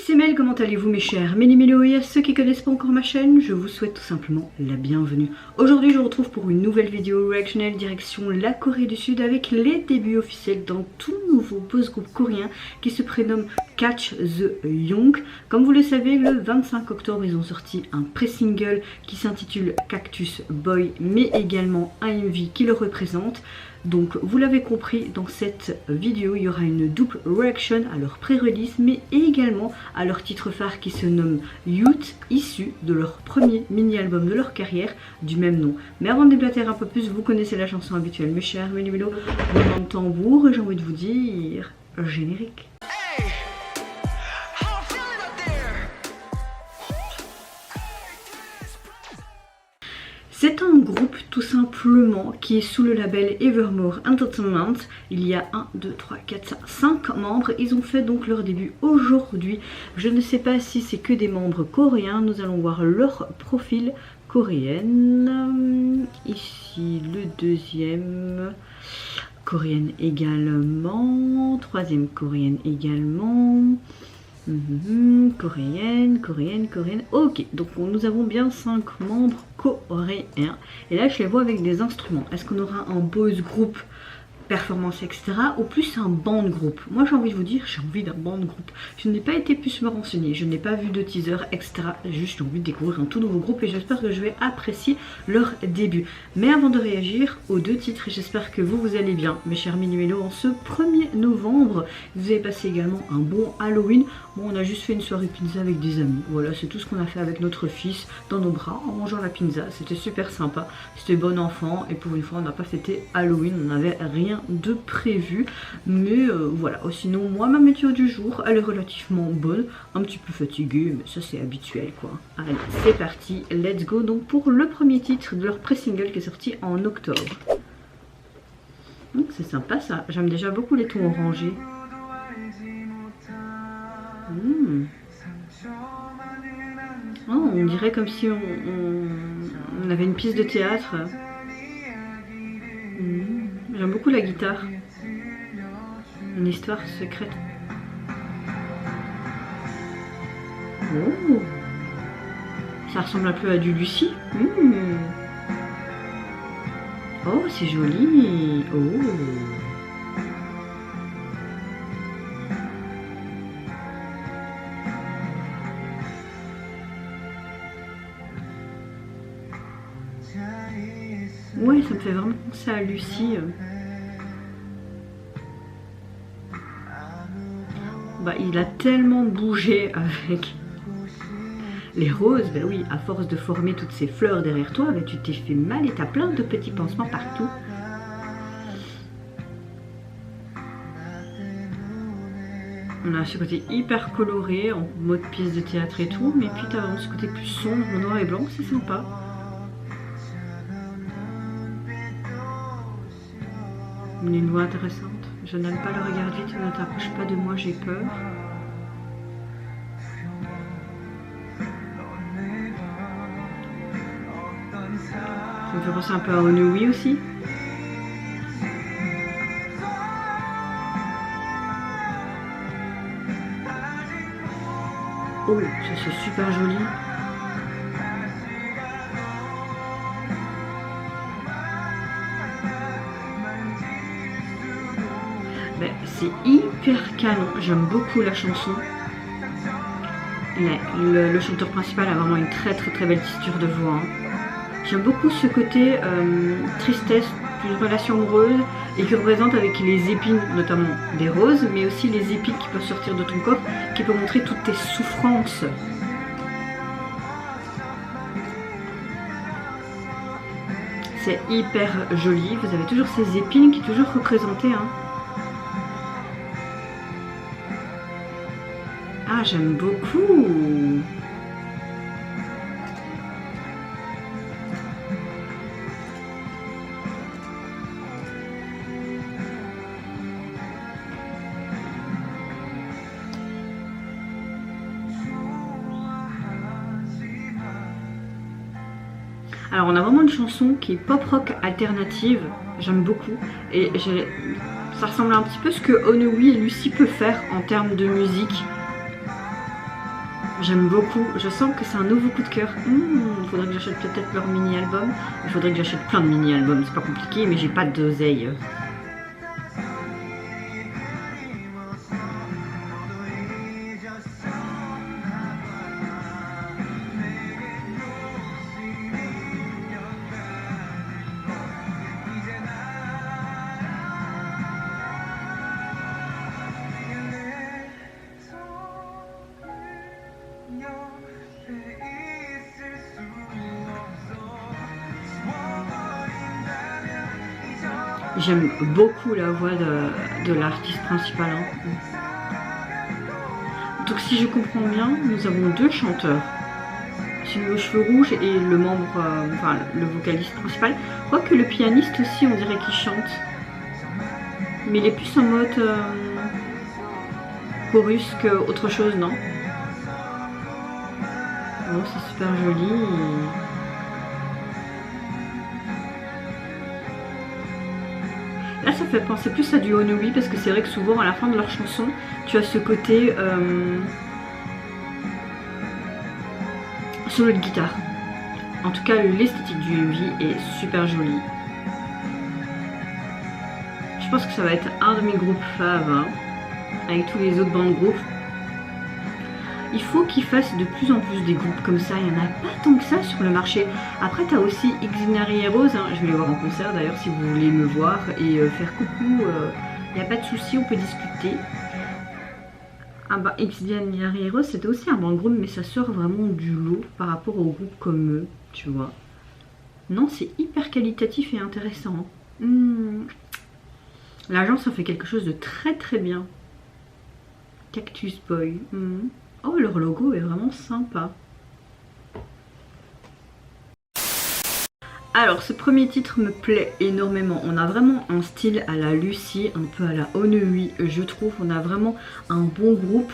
c'est Mel, comment allez-vous mes chers Méli-Mélo, et à ceux qui connaissent pas encore ma chaîne, je vous souhaite tout simplement la bienvenue. Aujourd'hui je vous retrouve pour une nouvelle vidéo reactionnelle direction la Corée du Sud avec les débuts officiels d'un tout nouveau boys group coréen qui se prénomme Catch the Young. Comme vous le savez, le 25 octobre ils ont sorti un pré-single qui s'intitule Cactus Boy, mais également un MV qui le représente. Donc vous l'avez compris, dans cette vidéo il y aura une double reaction à leur pré-release mais également à leur titre phare qui se nomme Youth, issu de leur premier mini-album de leur carrière du même nom. Mais avant de déblatérer un peu plus, vous connaissez la chanson habituelle mes chers Méli-Mélo, roulement de tambour, et j'ai envie de vous dire générique. C'est un groupe tout simplement qui est sous le label Evermore Entertainment. Il y a 1, 2, 3, 4, 5 membres. Ils ont fait donc leur début aujourd'hui. Je ne sais pas si c'est que des membres coréens. Nous allons voir leur profil coréenne. Ici le deuxième. Coréenne également. Troisième coréenne également. Coréenne. Ok, donc nous avons bien 5 membres coréens. Et là, je les vois avec des instruments. Est-ce qu'on aura un boys group performance etc. ou plus un band group? Moi j'ai envie de vous dire, j'ai envie d'un band group. Je n'ai pas été plus me renseigner, je n'ai pas vu de teaser etc. Juste j'ai envie de découvrir un tout nouveau groupe et j'espère que je vais apprécier leur début. Mais avant de réagir aux deux titres, j'espère que vous allez bien mes chers Méli-Mélo. En ce 1er novembre, vous avez passé également un bon Halloween. Bon, on a juste fait une soirée pizza avec des amis. Voilà, c'est tout ce qu'on a fait avec notre fils dans nos bras en mangeant la pizza. C'était super sympa, c'était bon enfant et pour une fois on n'a pas fêté Halloween, on n'avait rien de prévu, mais voilà. Sinon moi ma météo du jour elle est relativement bonne, un petit peu fatiguée mais ça c'est habituel quoi. Allez c'est parti, let's go donc pour le premier titre de leur pré-single qui est sorti en octobre. C'est sympa ça, j'aime déjà beaucoup les tons orangés. Oh, on dirait comme si on avait une pièce de théâtre. J'aime beaucoup la guitare. Une histoire secrète. Oh, ça ressemble un peu à du Lucie. Oh, c'est joli. Oh. Ouais, ça me fait vraiment penser à Lucie. Bah, il a tellement bougé avec les roses. Bah oui, à force de former toutes ces fleurs derrière toi, bah, tu t'es fait mal et t'as plein de petits pansements partout. On a ce côté hyper coloré en mode pièce de théâtre et tout, mais puis t'as vraiment ce côté plus sombre, noir et blanc, c'est sympa. Une voix intéressante. Je n'aime pas le regard vite, ne t'approche pas de moi, j'ai peur. Ça me fait penser un peu à Onewi aussi. Oh, ça c'est super joli. C'est hyper canon, j'aime beaucoup la chanson. Le chanteur principal a vraiment une très belle texture de voix. J'aime beaucoup ce côté tristesse d'une relation amoureuse et qui représente avec les épines, notamment des roses, mais aussi les épines qui peuvent sortir de ton corps, qui peuvent montrer toutes tes souffrances. C'est hyper joli, vous avez toujours ces épines qui sont toujours représentées. Ah, j'aime beaucoup. Alors on a vraiment une chanson qui est pop rock alternative, j'aime beaucoup, et ça ressemble un petit peu à ce que Onewi et Lucie peuvent faire en termes de musique. J'aime beaucoup, je sens que c'est un nouveau coup de cœur. Il faudrait que j'achète peut-être leur mini-album. Il faudrait que j'achète plein de mini-albums, c'est pas compliqué, mais j'ai pas d'oseille. J'aime beaucoup la voix de l'artiste principal. Hein. Donc si je comprends bien, nous avons deux chanteurs. Celui aux cheveux rouges et le membre, enfin le vocaliste principal. Quoique le pianiste aussi, on dirait qu'il chante. Mais il est plus en mode chorus qu'autre chose, non? Oh, c'est super joli. Là, ça fait penser plus à du Onoui parce que c'est vrai que souvent à la fin de leur chanson, tu as ce côté solo de guitare. En tout cas, l'esthétique du MV est super jolie. Je pense que ça va être un de mes groupes faves, hein, avec tous les autres bandes groupes. Il faut qu'ils fassent de plus en plus des groupes comme ça, il n'y en a pas tant que ça sur le marché. Après tu as aussi Xinari Heroes, hein. Je vais les voir en concert d'ailleurs si vous voulez me voir et faire coucou, il n'y a pas de souci, on peut discuter. Ah bah Xinari Heroes c'était aussi un bon groupe mais ça sort vraiment du lot par rapport aux groupes comme eux, tu vois. Non, c'est hyper qualitatif et intéressant. L'agence a fait quelque chose de très très bien. Cactus Boy. Oh, leur logo est vraiment sympa. Alors, ce premier titre me plaît énormément. On a vraiment un style à la Lucie, un peu à la Oneui, je trouve. On a vraiment un bon groupe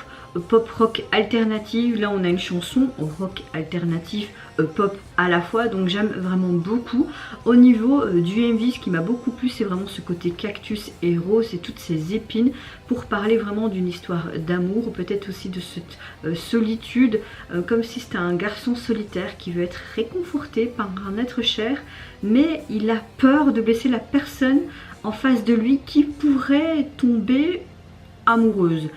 pop rock alternative. Là, on a une chanson rock alternative pop à la fois, donc j'aime vraiment beaucoup. Au niveau du MV, ce qui m'a beaucoup plu, c'est vraiment ce côté cactus et rose et toutes ces épines pour parler vraiment d'une histoire d'amour, ou peut-être aussi de cette solitude, comme si c'était un garçon solitaire qui veut être réconforté par un être cher, mais il a peur de blesser la personne en face de lui qui pourrait tomber amoureuse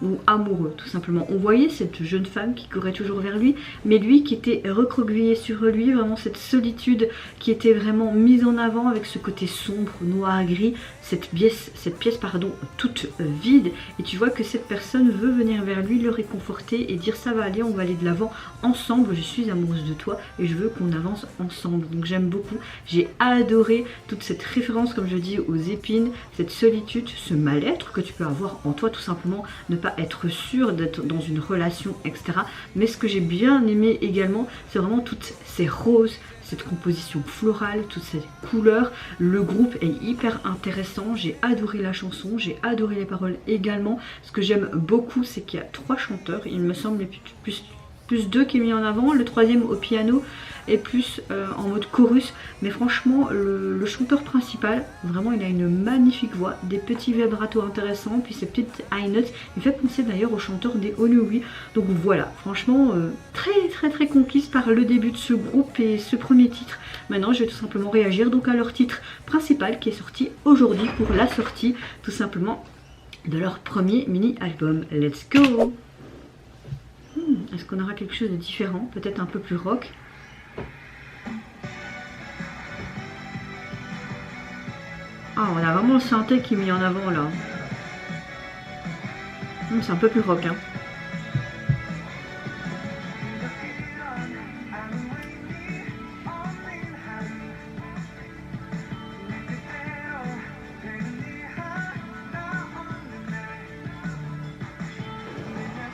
ou amoureux tout simplement. On voyait cette jeune femme qui courait toujours vers lui, mais lui qui était recroquevillé sur lui, vraiment cette solitude qui était vraiment mise en avant avec ce côté sombre, noir, gris, cette pièce pardon, toute vide, et tu vois que cette personne veut venir vers lui, le réconforter et dire ça va aller, on va aller de l'avant ensemble, je suis amoureuse de toi et je veux qu'on avance ensemble. Donc j'aime beaucoup, j'ai adoré toute cette référence comme je dis aux épines, cette solitude, ce mal-être que tu peux avoir en toi tout simplement, ne pas être sûr d'être dans une relation, etc. Mais ce que j'ai bien aimé également, c'est vraiment toutes ces roses, cette composition florale, toutes ces couleurs. Le groupe est hyper intéressant, j'ai adoré la chanson, j'ai adoré les paroles également. Ce que j'aime beaucoup, c'est qu'il y a 3 chanteurs, il me semble plus 2 qui est mis en avant, le troisième au piano et plus en mode chorus, mais franchement le chanteur principal, vraiment il a une magnifique voix, des petits vibratos intéressants, puis ces petites high notes, il fait penser d'ailleurs au chanteur des Oneui. Donc voilà, franchement très conquise par le début de ce groupe et ce premier titre. Maintenant je vais tout simplement réagir donc à leur titre principal qui est sorti aujourd'hui pour la sortie tout simplement de leur premier mini-album. Let's go! Est-ce qu'on aura quelque chose de différent, peut-être un peu plus rock? Ah, on a vraiment le synthé qui est mis en avant là. C'est un peu plus rock, hein.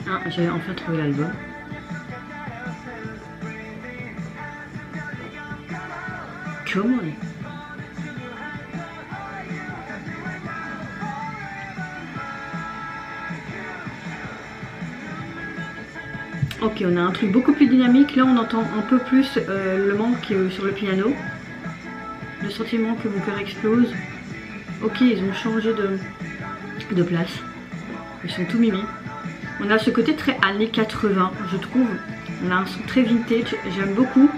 Ah, j'ai enfin trouvé l'album. Come on. Ok, on a un truc beaucoup plus dynamique. Là, on entend un peu plus le membre qui est sur le piano. Le sentiment que mon cœur explose. Ok, ils ont changé de place. Ils sont tout mimi. On a ce côté très années 80, je trouve. On a un son très vintage, j'aime beaucoup.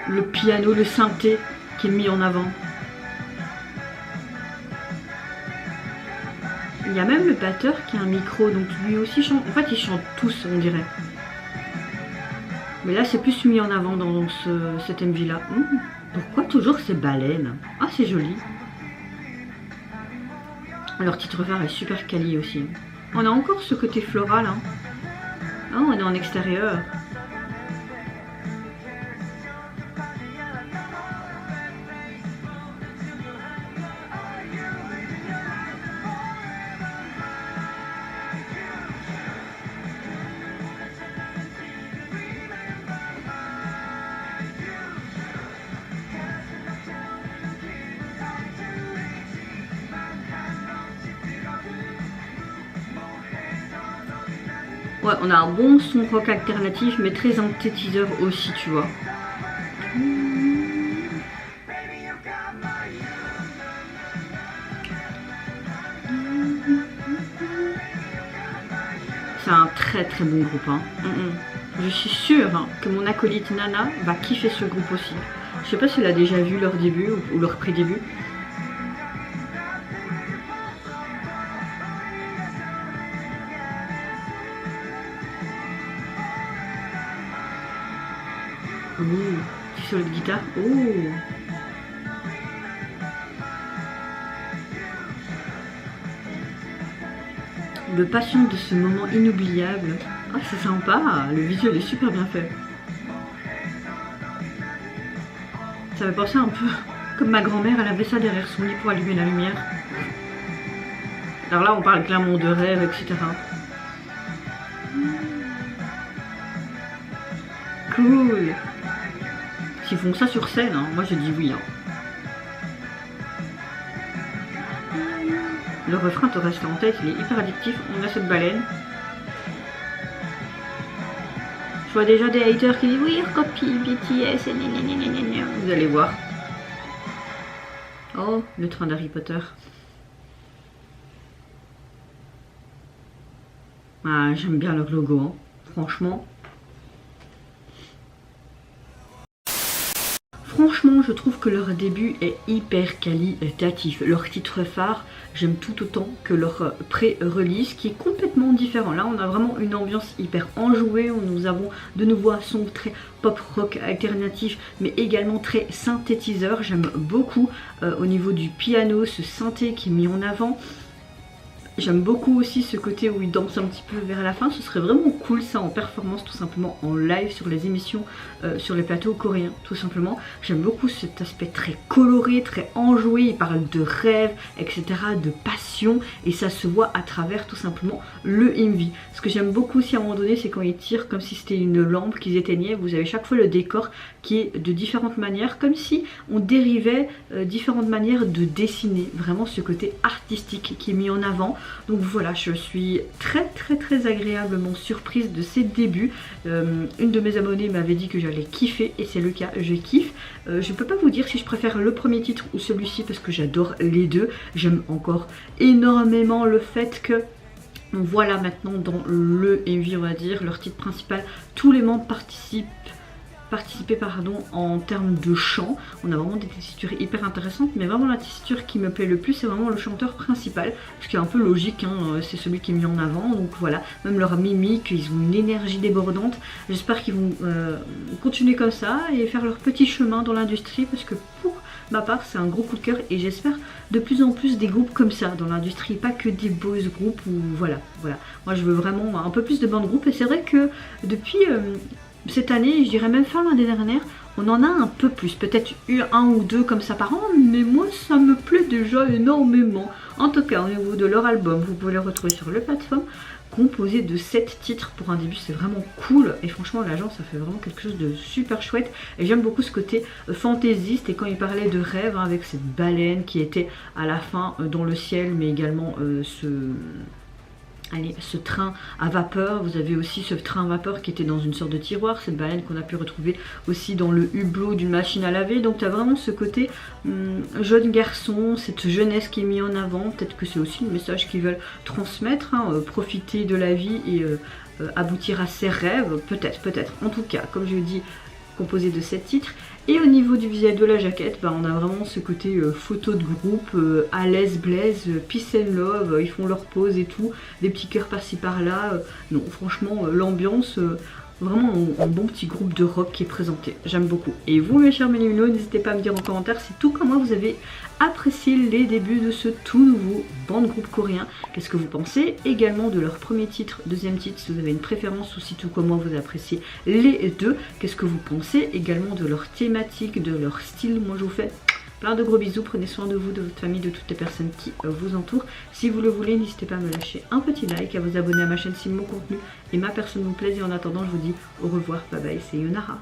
Le piano, le synthé qui est mis en avant. Il y a même le batteur qui a un micro, donc lui aussi chante. En fait, ils chantent tous, on dirait. Mais là, c'est plus mis en avant dans cet MV-là. Pourquoi toujours ces baleines? Ah, c'est joli. Leur titre phare est super quali aussi. On a encore ce côté floral. Hein. Ah, on est en extérieur. Ouais, on a un bon son rock alternatif, mais très synthétiseur aussi, tu vois. C'est un très très bon groupe. Hein. Je suis sûre que mon acolyte Nana va kiffer ce groupe aussi. Je sais pas si elle a déjà vu leur début ou leur pré-début. Petit solo de guitare. Le passion de ce moment inoubliable. Ah, c'est sympa, le visuel est super bien fait. Ça me pensait un peu comme ma grand-mère, elle avait ça derrière son lit pour allumer la lumière. Alors là, on parle clairement de rêve, etc. Cool. S'ils font ça sur scène, hein, moi je dis oui. Hein. Le refrain te reste en tête, il est hyper addictif. On a cette baleine. Je vois déjà des haters qui disent oui, recopie BTS, vous allez voir. Oh, le train d'Harry Potter. Ah, j'aime bien leur logo, hein. Franchement. Franchement, je trouve que leur début est hyper qualitatif. Leur titre phare, j'aime tout autant que leur pré-release qui est complètement différent. Là, on a vraiment une ambiance hyper enjouée. Nous avons de nouveau un son très pop rock alternatif, mais également très synthétiseur. J'aime beaucoup au niveau du piano, ce synthé qui est mis en avant. J'aime beaucoup aussi ce côté où il danse un petit peu vers la fin. Ce serait vraiment cool ça en performance, tout simplement en live sur les émissions, sur les plateaux coréens, tout simplement. J'aime beaucoup cet aspect très coloré, très enjoué. Il parle de rêve, etc., de passion. Et ça se voit à travers tout simplement le MV. Ce que j'aime beaucoup aussi à un moment donné, c'est quand ils tirent comme si c'était une lampe qu'ils éteignaient. Vous avez chaque fois le décor qui est de différentes manières, comme si on dérivait différentes manières de dessiner. Vraiment ce côté artistique qui est mis en avant. Donc voilà, je suis très agréablement surprise de ces débuts. Une de mes abonnées m'avait dit que j'allais kiffer et c'est le cas, je kiffe. Je peux pas vous dire si je préfère le premier titre ou celui-ci parce que j'adore les deux. J'aime encore énormément le fait que on voit là maintenant dans le MV, on va dire, leur titre principal, tous les membres participer en termes de chant. On a vraiment des tessitures hyper intéressantes, mais vraiment la tessiture qui me plaît le plus c'est vraiment le chanteur principal, ce qui est un peu logique, hein, c'est celui qui est mis en avant. Donc voilà, même leur mimique, ils ont une énergie débordante. J'espère qu'ils vont continuer comme ça et faire leur petit chemin dans l'industrie, parce que pour ma part c'est un gros coup de cœur et j'espère de plus en plus des groupes comme ça dans l'industrie, pas que des boys groupes ou voilà. Moi je veux vraiment un peu plus de bandes groupes et c'est vrai que depuis cette année, je dirais même fin l'année dernière, on en a un peu plus, peut-être eu un ou deux comme ça par an, mais moi ça me plaît déjà énormément. En tout cas au niveau de leur album, vous pouvez le retrouver sur le plateforme, composé de 7 titres pour un début, c'est vraiment cool. Et franchement l'agence ça fait vraiment quelque chose de super chouette. Et j'aime beaucoup ce côté fantaisiste, et quand il parlait de rêve, hein, avec cette baleine qui était à la fin dans le ciel, mais également allez, ce train à vapeur. Vous avez aussi ce train à vapeur qui était dans une sorte de tiroir, cette baleine qu'on a pu retrouver aussi dans le hublot d'une machine à laver. Donc tu as vraiment ce côté jeune garçon, cette jeunesse qui est mise en avant. Peut-être que c'est aussi le message qu'ils veulent transmettre, hein, profiter de la vie et aboutir à ses rêves, peut-être. En tout cas, comme je dis, composé de 7 titres. Et au niveau du visuel de la jaquette, on a vraiment ce côté photo de groupe, à l'aise Blaise, peace and love, ils font leur pause et tout, des petits cœurs par-ci par-là. Non, franchement, l'ambiance, vraiment un bon petit groupe de rock qui est présenté. J'aime beaucoup. Et vous, mes chers Méléminos, n'hésitez pas à me dire en commentaire si tout comme moi vous avez apprécié les débuts de ce tout nouveau band groupe coréen. Qu'est-ce que vous pensez également de leur premier titre, deuxième titre, si vous avez une préférence ou si tout comme moi vous appréciez les deux. Qu'est-ce que vous pensez également de leur thématique, de leur style. Moi je vous fais plein de gros bisous, prenez soin de vous, de votre famille, de toutes les personnes qui vous entourent. Si vous le voulez, n'hésitez pas à me lâcher un petit like, à vous abonner à ma chaîne si mon contenu et ma personne vous plaise. Et en attendant, je vous dis au revoir, bye bye, c'est Yonara.